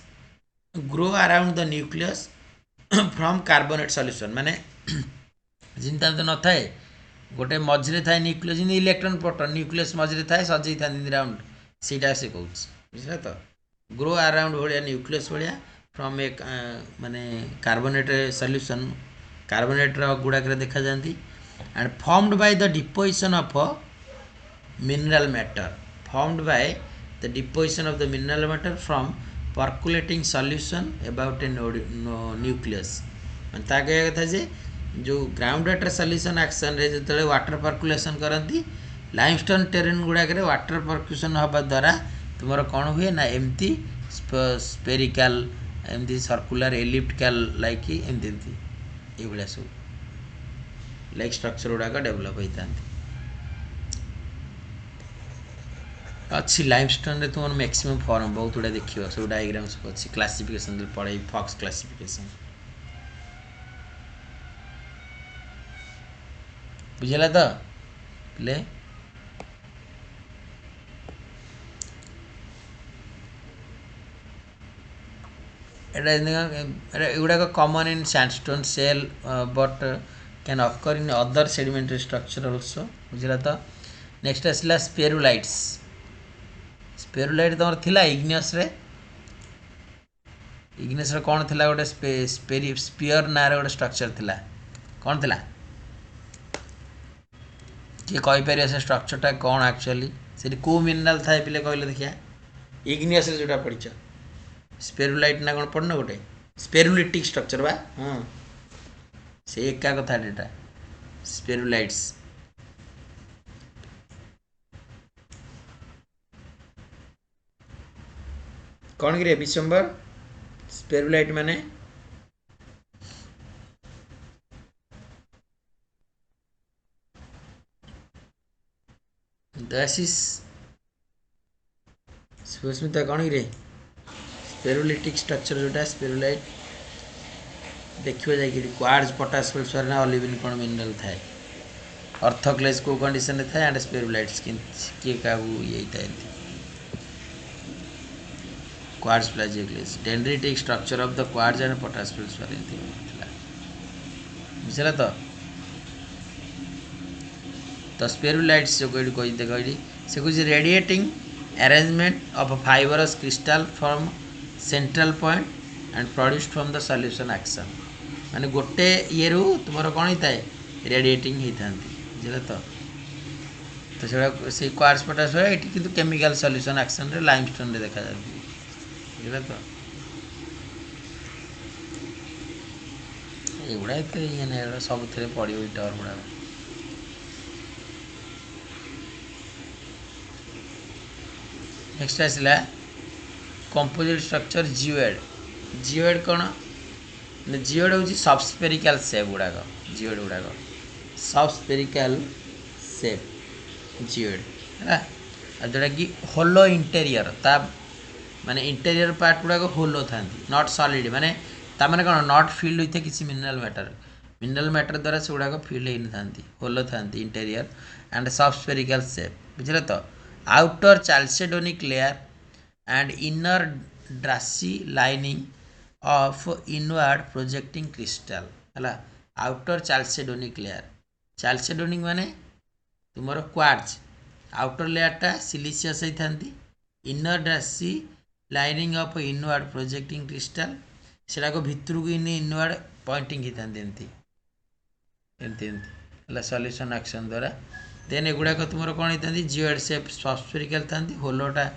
grow around the nucleus from carbonate solution माने जिनता तो न थाए गोटे मझे थाए न्यूक्लियस जिन इलेक्ट्रॉन प्रोटॉन न्यूक्लियस मझे थाए सजई था राउंड सीटा से कहूँ बुझल तो ग्रो अराउंड भाया न्यूक्लियस भाया फ्रॉम ए माने कार्बोनेट सॉल्यूशन कार्बोनेट गुड़ाक देखा जाती and formed by the deposition of mineral matter formed by the deposition of the mineral matter from percolating solution about a nucleus ता कह कथा जे जो ग्राउंड वाटर सॉल्यूशन एक्शन रे जो वाटर पर्कुलेशन करती लाइमस्टोन टेरेन गुड़ाक वाटर पर्कुलेशन हवा द्वारा तुम कौन हुए ना एमती स्पेरिकल एमती सर्कुलर एलिप्टिकल लाइक एमती ये सब लाइक स्ट्रक्चर गुड़ाक डेभलप होता अच्छी लाइमस्टोन रे तुम मैक्सिमम फॉर्म बहुत गुड़ा देखिए सब डायग्राम सब अच्छी क्लासिफिकेशन पढ़े फॉक्स क्लासिफिकेशन बुझेगा तो ले एगुड़ाक common in sandstone shale but can occur in other sedimentary structure also बुझला तो नेक्स्ट आसला स्पेरुलाइट्स स्पेरुलाइट तुम थिला इग्नियस रे कौन थिला गोटे स्पीयर ना गोटे स्ट्रक्चर थिला कौन थिला किए कहीपर से स्ट्रक्चरटा कौन एक्चुअली से कौ मिनराल थाए पे कहले देखिया इग्नियस जोटा पढ़ स्पेरुलाइट ना कौन पढ़न गोटे स्पेरुलिटिक स्ट्रक्चर बा हाँ से एका कथा डेटा स्पेरुलाइट्स कौन कि विशंबर स्पेरुलाइट माने दसिस सुस्मिता कौन कि स्पेरुलिटिक स्ट्रक्चर जोटा स्पेरुलाइट देखिए जाकि क्वार्ट्ज पोटास ना ऑलिविन कौन मिनरल थाए ऑर्थोक्लेज को कंडीशन थाए एंड स्पेरुलाइट्स किए क्या ये quartz plagioclase dendritic structure of the quartz and potash बुझला तो स्पेरुलाइट्स जो कही से कुछ radiating arrangement of fibrous crystal from central point and produced from the solution action माने गोटे ये रू तुम कौन होता है रेडिएटिंग होता बुझल तो से क्वार्ट्ज पोटास ये कि केमिकल सॉल्यूशन एक्शन रे लाइमस्टोन रे देखा जाती बुझल तो एगुड़ा ये सब पड़ो ये टर्म गुड़ा नेक्स्ट आसला कंपोजिट स्ट्रक्चर जियोइड कौन जियोइड हूँ सबस्पेरिकल सेप गुड़ाक जियोइड गुड़ाक सबस्पेरिकल सेप जियोइड है जोटा कि होलो इंटेरियर ता माने इंटेरियर पार्ट गुड़ाक होलो था नॉट सॉलिड माने ता माने कौन नॉट फिल्ड होता किसी मिनरल मैटर द्वारा से गुड़ाक फिल्ड होता होलो था इंटेरियर एंड सबस्पेरिकल सेप बुझे तो outer chalcedonic layer and inner drusy lining of inward projecting crystal है आउटर चाल्सेडोनिक माने तुम क्वार्ट्ज आउटर लेयरटा सिलिशियस होता inner drusy lining of inward projecting crystal से भितर को इनवर्ड पॉइंटिंग होता एमती सॉल्यूशन एक्शन द्वारा देन एगुड़ाक तुम कौन होता जियोइड सेप सबस्पेरिकल था होलोटा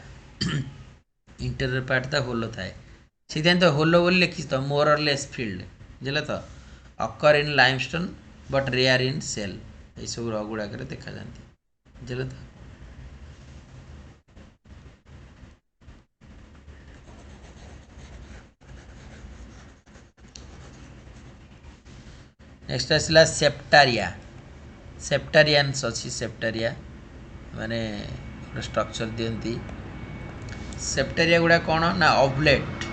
इंटीरियर पार्ट तो होलो थाए से तो होलो बोली लिखी तो मोर और लेस फिल्ड बुझे तो occur in limestone but rare in shale ये सब रॉक गुड़ाक देखा जाती बुझे तो नेक्स्ट आसला सेप्टारिया सेप्टारियंस अच्छी सेप्टारिया माने स्ट्रक्चर दियंती सेप्टारिया गुड़ा कौन ना ऑब्लेट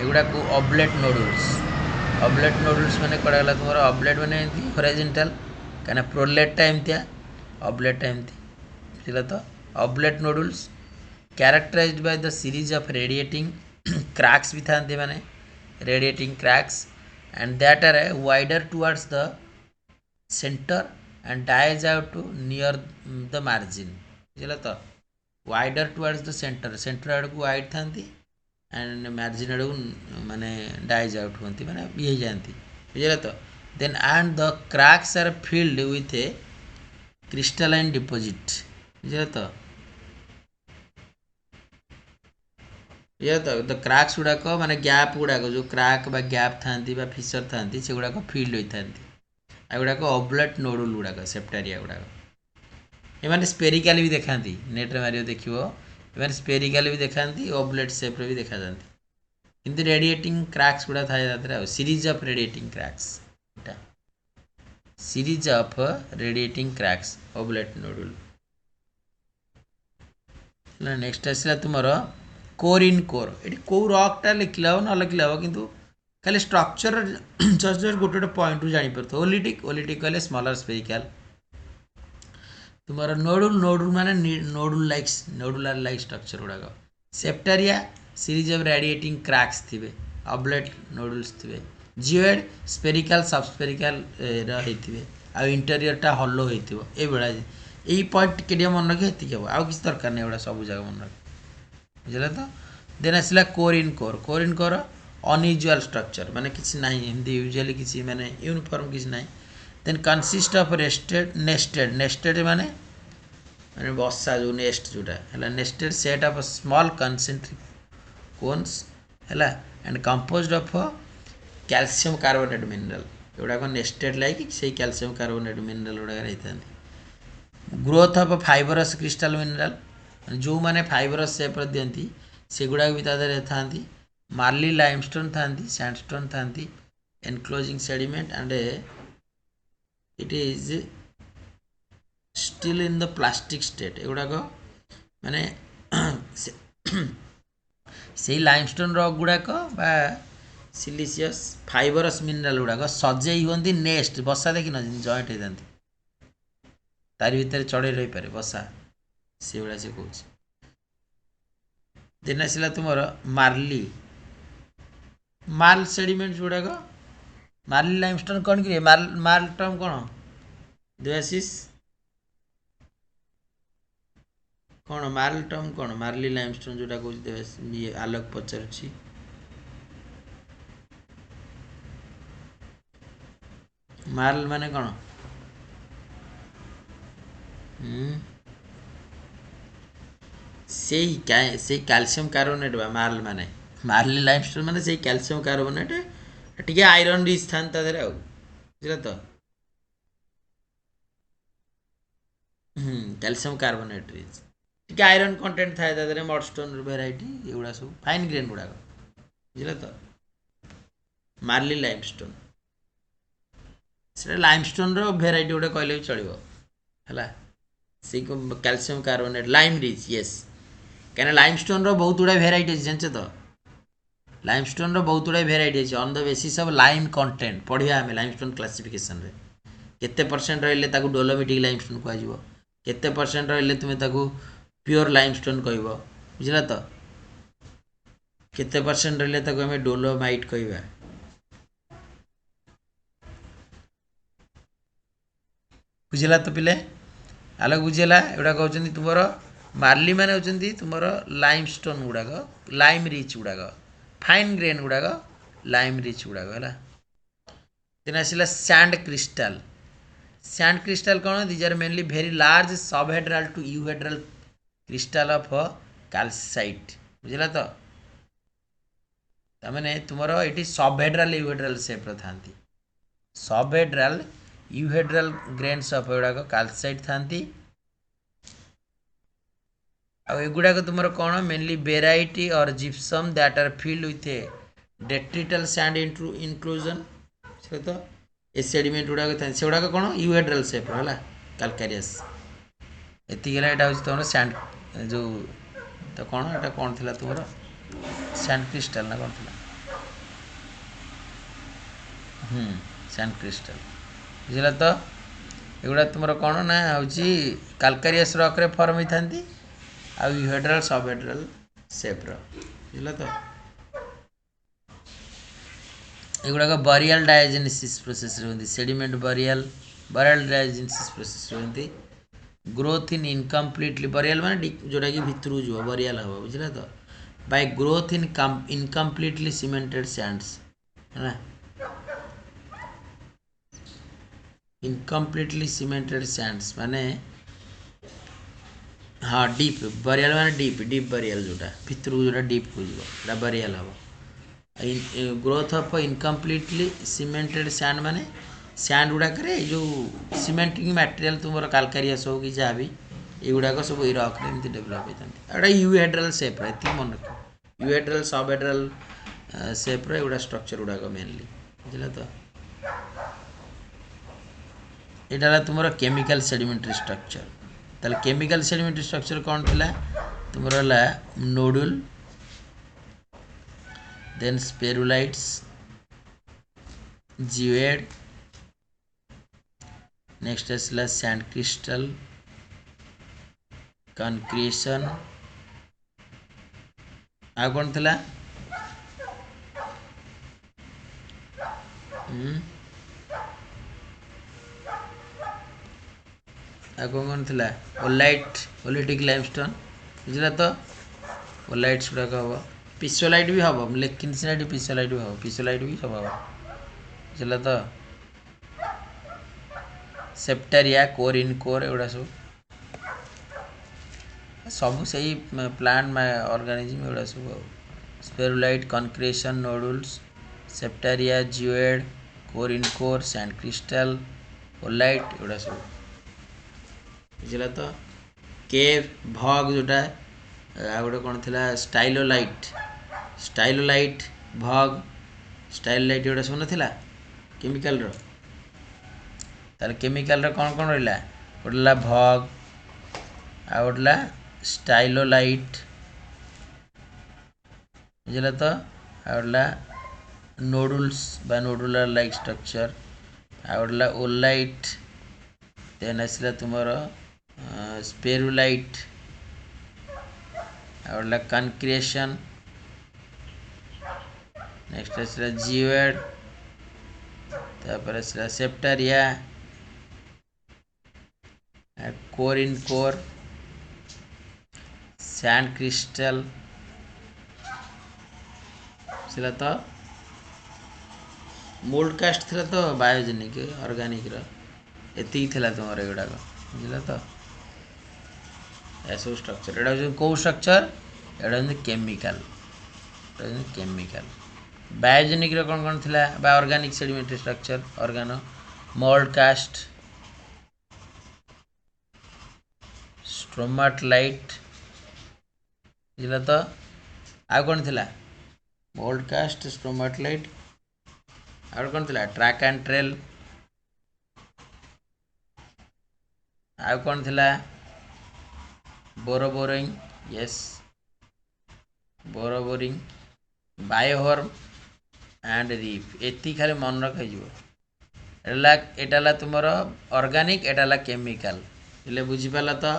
एगुड़ा को ऑब्लेट नोडुल्स माने कड़ा गला तुम ऑब्लेट माने हॉरिजॉन्टल कहना प्रोलेटा एमतिया ऑब्लेट एमती बुझला तो oblate nodules characterised by the series of radiating cracks भी था माने radiating cracks and that are wider towards the center and dies out to near the margin बुझल तो wider towards the center आड़ को वाइड था and margin आड़ को माने dies out होती माने ये जानती बुझल तो then and the cracks are filled with a crystalline deposit बुझल तो ये तो द क्रैक्स गुड़ाक माने गैप गुड़ाक जो क्रैक बा गैप था फिशर था से गुड़ाक फिल्ड होता है गुड़ाक ऑब्लेट नोडुल गुड़ाक सेप्टारिया गुड़ाक ये स्पेरिकाली भी देखा नेट मारियो देखिए स्पेरिकाली भी देखा ऑब्लेट सेप्रे भी देखा जाती किंतु रेडिएटिंग क्रैक्स गुड़ा था series of radiating cracks series of radiating cracks oblate nodule next आसला तुमर कोर इन कोर ये कौ रॉकटा लिखले हम ना लिखले हम किंतु खाली स्ट्रक्चर जस्ट गोटे गोटे पॉइंट जापर ओलिटिक कहले स्मॉलर स्पेरिकल तुम्हारा नोडुल माने नोडुलर लाइक स्ट्रक्चर गुड़ाक septaria series of radiating cracks थे ऑब्लेट नोडुल्स थे जियोइड स्पेरिकल सबस्पेरिकल रही आ इंटेरियरटा हॉलो होइथिबो ए बेला यही पॉइंट के मन रखिए हेतिक हम आउ किसी दरकार नहीं एगुड़ा सब जगह मन रख बुझे तो देन आसला कोर इन कोर अनयूजुअल स्ट्रक्चर माने किसी ना एमती यूजुअली किसी माने यूनिफॉर्म किसी ना देन कंसिस्ट ऑफ नेस्टेड माने माने बसा जो नेस्ट जोटा है nested set of small concentric cones है and composed of calcium carbonate mineral एगुड़ा नेस्टेड लाइक से कैल्शियम कार्बोनेट मिनरल गुड़ा रही growth of fibrous crystal mineral जो माने फाइबरस सेप दियंती सेगुड़ा भी तादरे था मार्ली लाइमस्टोन था सैंडस्टोन था enclosing sediment and it is still in the plastic state एगुड़ाक माने से लाइमस्टोन रॉक गुड़ाक बा सिलिशियस फाइबरस मिनरल गुड़ाक सजेई होती नेस्ट बसा देखी न जॉइंट होती तारी भितर चढ़े रही पारे बसा से भाया से कौन देन आसला तुम मार्ली मार्ल सेडिमेंट्स गुड़ाक मार्ली लाइमस्टोन कौन कि मार्ल टर्म कौन देवाशीष कौन मार्ल टर्म कौन मार्ली लाइमस्टोन जोटा कौन ये आलोक पचारुची मार्ल माने कौन से कैल्शियम कार्बोनेट बा मार्ल माने मार्ली लाइमस्टोन माने से कैल्शियम कार्बोनेट टिके आयरन रिच था बुझल तो कैल्शियम कार्बोनेट रिच टिके आयरन कंटेंट था मडस्टोन वेराइटी एगुड़ा सब फाइन ग्रेन गुड़ाक बुझल तो मार्ली लाइमस्टोन से लाइमस्टोन वेराइटी गोटे कहले भी चलो है से calcium carbonate lime rich yes कहीं लाइमस्टोन बहुत गुड़ा भेराइटी अच्छे जानते तो लाइमस्टोन बहुत गुड़ा भेराइटी अच्छे on the basis of lime content पढ़िया आम लाइमस्टोन क्लासिफिकेशन रे केते परसेंट रहिले ताकू डोलोमिटिक लाइमस्टोन कहजिवो केते परसेंट रहिले तुमे ताकू प्योर लाइमस्टोन कहइबो बुझला तो केते परसेंट रहिले ताकू हमें डोलोमाइट कहइबा बुझला तो पिले अलग बुझेला एटा कहउछन्ती तुमर मार्ली माने होछन्ती तुमर लाइमस्टोन गुड़ाक लाइम रिच गुड़ाक फाइन ग्रेन गुड़ाक लाइम रिच गुड़ाक है देन आसला सैंड क्रिस्टल कौन these are mainly very large subhedral to euhedral crystal of calcite बुझला तो ताने तुमर ये सबहेड्राल यूहेड्राल सेप्र था सबहेड्राल यूहेड्राल ग्रेन्स अफ एगुड़ाक कैल्साइट था आगुड़ाक तुम कौन मेनली बेराइटी और gypsum that are filled with a detrital sand inclusion से तो ए सेडिमेंट गुड़ाक था से गुड़ाक कौन यूहेड्राल सेप्र है कैलकारियस एति तुम सैंड जो तो कौन एटा कौन थी तुम सैंड क्रिस्टाल ना कौन थी सैंड क्रिस्टाल बुझला तो एगुड़ा तुम कौन ना हूँ कैलकारियस रॉक रे फॉर्म होता यूहेड्राल सबहेड्राल सेप्र बुझला तो एगुड़ाक बरियाल डायजेनेसिस प्रोसेस रुहति सेडिमेंट बरियाल डायजेनेसिस प्रोसेस रुहति ग्रोथ इन इनकम्प्लीटली बरियाल माने जोटा कि भितर जो बरियाल हम बुझला तो by growth in incompletely cemented sands है इनकम्प्लीटली सीमेंटेड सैंड्स माने हाँ डीप बरियाल माने डीप बरियाल जोटा भितर जोटा डीप हो बरियाल हम growth of incompletely cemented sand माने सैंड गुड़ाक जो सीमेंटिंग मटेरियल तुम कैलकारियस हो कि जहाँ भी युड़ाक सब ये रॉक एमती डेभलप होता है यूहेड्राल सेप्र ये मन रख यूहेड्राल सबहेड्राल सेप्र एगुड़ा स्ट्रक्चर गुड़ाक मेनली बुझला तो यहाँ तुम केमिकल सेडिमेंटरी स्ट्रक्चर ताल केमिकल सेडिमेंटरी स्ट्रक्चर कौन थी तुम nodule then spherulites geoid next is sand crystal concretion आ कौन थला आ कौन थला ओलाइटिक लाइमस्टोन बुझला तो ओलाइट्स गुड़ाक हम पिसोलाइट भी हम लेकिन सीना पिसोलाइट भी हम पिसोलाइट भी सब हम चल तो सेप्टेरिया कोर इन कोर एगुड़ा सब से प्लांट ऑर्गेनिज्म एगुड़ा सब स्पेरुलाइट कॉन्क्रेशन नोडुल्स सेप्टेरिया जियोइड कोर इन कोर सैंड क्रिस्टल ओलाइट एगुड़ा सब बुझला तो केव भग जोटा आ गोटे कौन थी स्टाइलोलाइट भग स्टाइलोलाइट एगुड़ा सब ना केमिकल तार केमिकल कौन कौन रहा गोटे भग आ गोटे स्टाइलोलाइट बुझला तो आ गोटे नोडुल्स बा नोडुलर लाइक स्ट्रक्चर आ गोटे ओलाइट देन आसला तुम स्पेरुलाइट आ गोटे कनक्रिएशन नेक्स्ट आसला जियोइड तापर आसला सेप्टेरिया कोर इन कोर सैंड क्रिस्टल से तो मोल्ड कास्ट थी तो बायोजेनिक ऑर्गेनिक एति तुम एगुड़ाक बुझल तो सब स्ट्रक्चर एटा कौ स्ट्रक्चर एटा केमिकल केमिकल बायोजेनिक कौन कौन थी organic sedimentary structure organo mould cast stromatolite बुझल तो आ कौन थी मोल्ड कास्ट स्ट्रोमाटलाइट आ कौन थी ट्रैक एंड ट्रेल आ कौन थी बोरोबोरिंग यस बोरोबोरिंग बायोहर्म एंड रीफ एति खाली मन रख एटा तुम ऑर्गेनिक एटा केमिकल हेल्ले बुझीपाल तो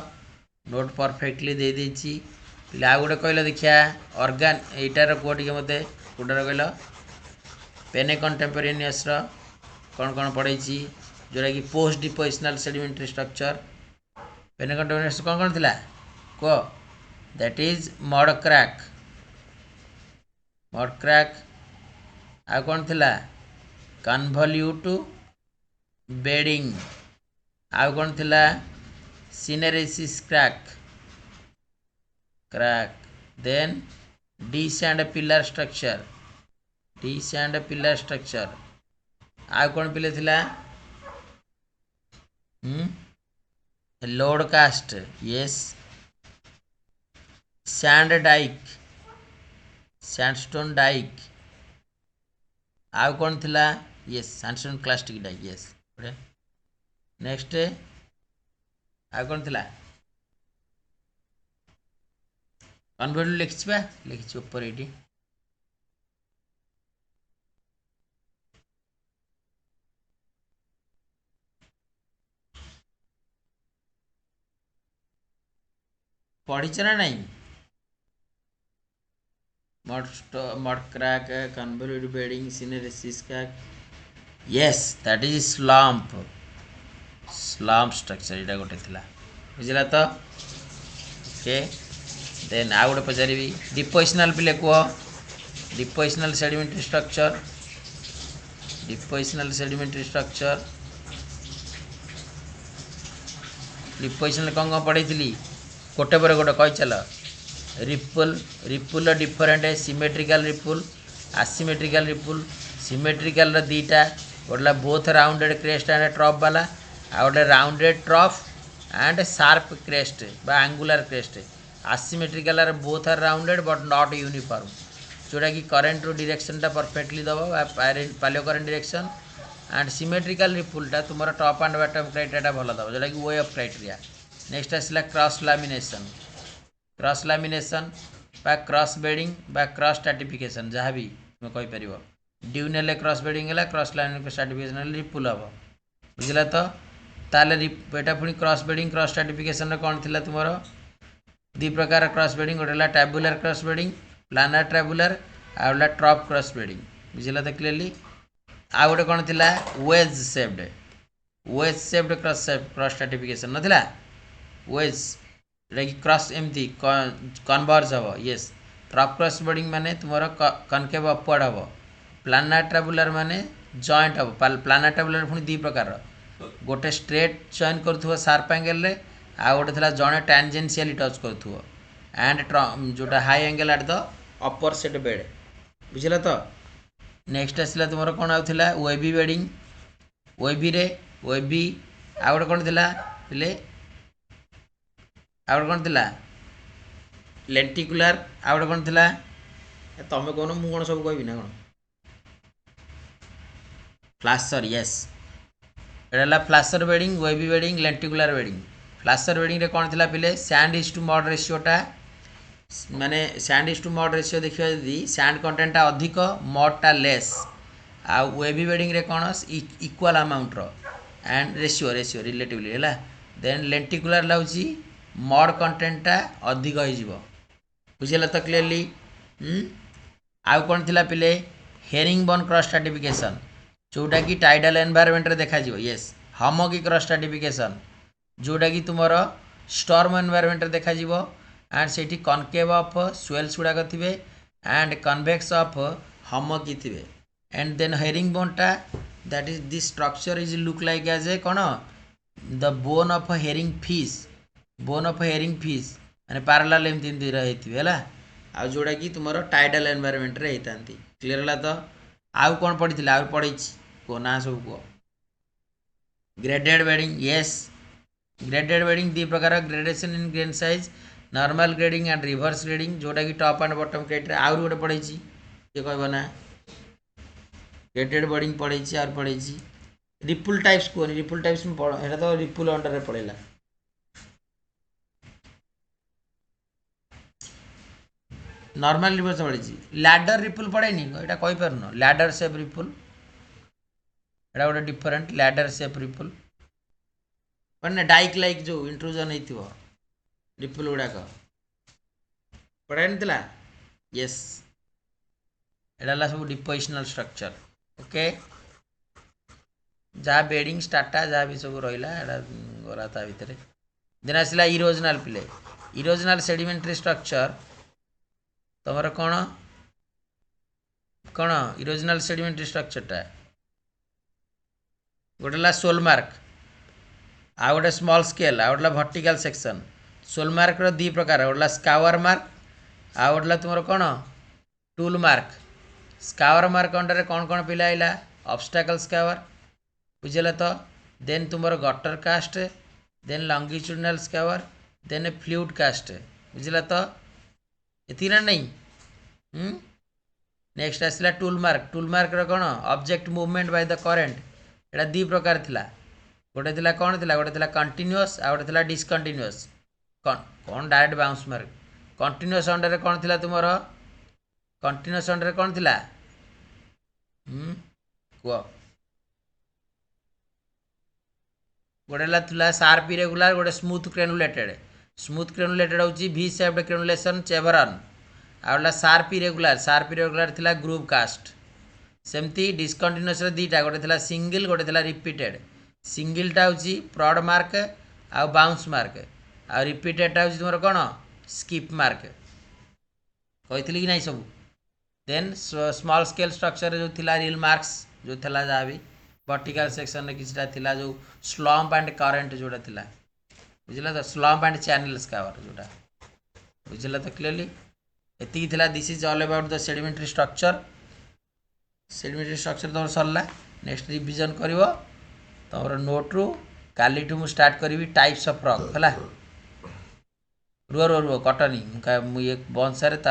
नोट परफेक्टली दे देछि पिले आ गोटे कहल देखिया ऑर्गेन एटार कुह टे मत गोटार कहल पेने कंटेम्पोरानियस कौन कौन पढ़े जोटा कि पोस्ट डिपोजिशनल सेडिमेंटरी स्ट्रक्चर पेने कंटेम्पोरानियस कौन कौन थी कह दैट इज मड क्रैक आ कौन थी कन्वल्यूट बेडिंग आ कौन थी syneresis crack then dish and pillar structure, dish and pillar structure. आ कौन पिले थिला? Load cast, yes. Sand dyke, sandstone dyke. आउ कौन थिला? Yes, sandstone clastic dyke, yes. Next आउ कौन थिला? कन्वर्ट लिखिबा, लिखिछि ऊपर एटी। पढ़िछ ना नहीं? Mud crack, convolute bedding, syneresis crack. Yes, that is slump, slump structure एटा गोटे थिला। बुझिला तो? ओके, देन आ गोटे पचारिबी डिपोजिशनल पिले कुह। Depositional sedimentary structure, depositional sedimentary structure. Depositional कौन पढ़ी थी? गोटे पर गोटे कही चल। Ripple, ripple different symmetrical ripple, asymmetrical ripple. Symmetrical दीटा, गोटे both rounded crest and trough वाला, आ गोटे rounded trough and sharp crest बा angular crest. Asymmetrical both are rounded but not uniform, जोटा कि करेन्ट रो डायरेक्शनटा परफेक्टली दब, paleo current direction. And symmetrical रिपुलटा तुम टॉप एंड बॉटम क्राइटेरिया भल दब, जोटा कि वे ऑफ क्राइटेरिया। नेक्स्ट आसला क्रॉस लैमिनेशन, क्रॉस लैमिनेशन बा क्रॉस बेडिंग बा क्रॉस स्ट्राटिफिकेशन, जहाँ भी तुम कहीपर। ड्यू ने क्रॉस बेडिंग है, क्रॉस लाइन स्ट्राटिफिकेशन रिपुल हम। बुझला तो? ताले यहाँ पुणी क्रॉस बेडिंग क्रॉस स्ट्राटिफिकेशन कौन थी तुम? दी प्रकार क्रॉस बेडिंग, गोटे tabular cross bedding, planar tabular, आ ट्रफ क्रॉस बेडिंग। बुझला तो क्लियरली? आ गोटे कौन थी? Wedge shaped, wedge shaped cross stratification नथिला? वेज जोटा कि क्रॉस एमती कन्वर्ज हम। यस, ट्रफ क्रॉस बेडिंग माने तुम कनकेव अपवर्ड हम। प्लानर टैबुलर माने जॉइंट हम। प्लानर टैबुलर पुणी दी प्रकार, गोटे स्ट्रेट चयन करूँ शार्प एंगल रे, आ गोटे थी जड़े टांजेंशियली टच करूँ, एंड जोटा high angle at the upper set bed. बुझल तो? नेक्स्ट आसला तुम कौन आउला? वेबी बेडिंग, वेबी रे वेबी। आ गोटे कौन थिला पिले? आ गोटे कौन थिला? लेंटिकुलर। आ गोटे कौन थिला? तमें कौन, मु कौन सब कहबी ना कौन? Flaser, yes. एटा flaser bedding, wavy bedding, lenticular bedding. Flaser bedding रे कौन थिला पिले? सैंड इज टू मड रेशियोटा, माने sand is to mud ratio देखिए यदि सैंड कंटेंटा अधिक मडटा लेस। आ वेबी बेडिंग रे कौन? इक्वल अमाउंट रो एंड रेशियो, रेशियो रिलेटिवली है। देन लेंटिकुलर लाउची मड कंटेंटा अधिक हो। बुझेला तो क्लियरली? आउ कौन थिला पिले? हेरिंग बोन क्रॉस स्ट्राटिफिकेशन, जोटा कि टाइडल एनवायरमेंट रे देखा जीवो। यस, हमकी क्रॉस स्ट्राटिफिकेशन, जोटा कि तुम स्टॉर्म एनवायरमेंट रे देखा जीवो। एंड से कनकेव ऑफ स्वेल्स गुड़ाक थे एंड कन्वेक्स ऑफ हमकी थे। एंड देन हेरिंग बोनटा, that is this structure is look like as a कौन? The bone of herring fish, bone of herring fish माने पैरेलल एमती रही है। आ जोड़ा कि तुम टाइडल एनवायरमेंट रे होता। क्लियर है तो? आउ कौन पढ़ी? आउ पढ़ी को ना सब कह। Graded bedding, yes. Graded bedding दी प्रकार, gradation in grain size, normal grading and reverse grading, जोटा कि टॉप एंड बॉटम क्राइटेरिया। आउ गोटे पढ़ी ये कह ना? ग्रेडेड बेडिंग पढ़ी और पढ़ी। रिपुल टाइप्स कहनी, रिपुल टाइप्स में पढ़, यहाँ तो रिपुल अंडर में पड़ेगा। नॉर्मल रिवर्स पढ़ी, लैडर रिपुल पड़ेनी, यहाँ कही पार। लैडर सेप रिपुल, एटा गोटे डिफरेंट लैडर सेप रिपुल, मैंने डाइक लाइक जो इंट्रूजन हो रिपुल गुड़ाक पढ़ा। यस, एटा सब डिपोजिशनल स्ट्रक्चर। ओके, जहाँ बेडिंग स्टार्टा जहाँ भी सब रहा गला ता भितर। देन आसला इरोजनाल पिले, इरोजनाल सेडिमेंटरी स्ट्रक्चर तुम कौन कौन? इरोजनाल सेडिमेंटरी स्ट्रक्चरटा गोटे सोलमार्क, आ गोटे स्मॉल स्केल, आ गोटे वर्टिकल सेक्शन। सोलमार्क दी प्रकार, गोटे स्कावर मार्क, आ गोटे तुम कौन? टूल मार्क स्कावर मार्क अंडर कौन कौन पिला आइला ऑब्स्टैकल स्कावर बुझल तो देन तुमर gutter cast then longitudinal scour then flute cast बुझल तो ये नहीं नेक्स्ट आसला टूल मार्क कौन object movement by the current एटा दी प्रकार थिला गोटे थिला कौन थिला गोटे थिला कंटीन्यूअस आ गोटे थिला डिसकंटीन्यूअस कौन direct bounce mark continuous under कौन थिला तुमर कंटीन्यूअस अंडर कौन थिला कुह गोटे थिला शार्प इरेगुलर गोटे स्मूथ क्रेनुलेटेड होची वी शेप्ड क्रेनुलेशन चेवरन आउला शार्प इरेगुलर थिला ग्रूव कास्ट सेमती डिसकंटीन्यूअस दीटा गोटे थिला सिंगल गोटे थिला रिपीटेड सिंगलटा होची प्रॉड मार्क आ बाउंस मार्क आ रिपीटेडटा होची तुमर कोन स्किप मार्क कहितली कि नहीं सब देन स्मॉल स्केल स्ट्रक्चर जो थिला रियल मार्क्स जो थिला जा भी वर्टिकल सेक्शन रे किछटा थिला जो स्लम्प एंड करंट जोटा थिला बुझला तो स्लम्प एंड चैनल्स कवर जोटा बुझला तो क्लियरली एति थिला this is all about the sedimentary structure तुम सरला नेक्स्ट रिविजन करिवो तुम नोट रु काली ठू स्टार्ट करी टाइप्स ऑफ रॉक है रुआ कटनी मुझे बंद सारे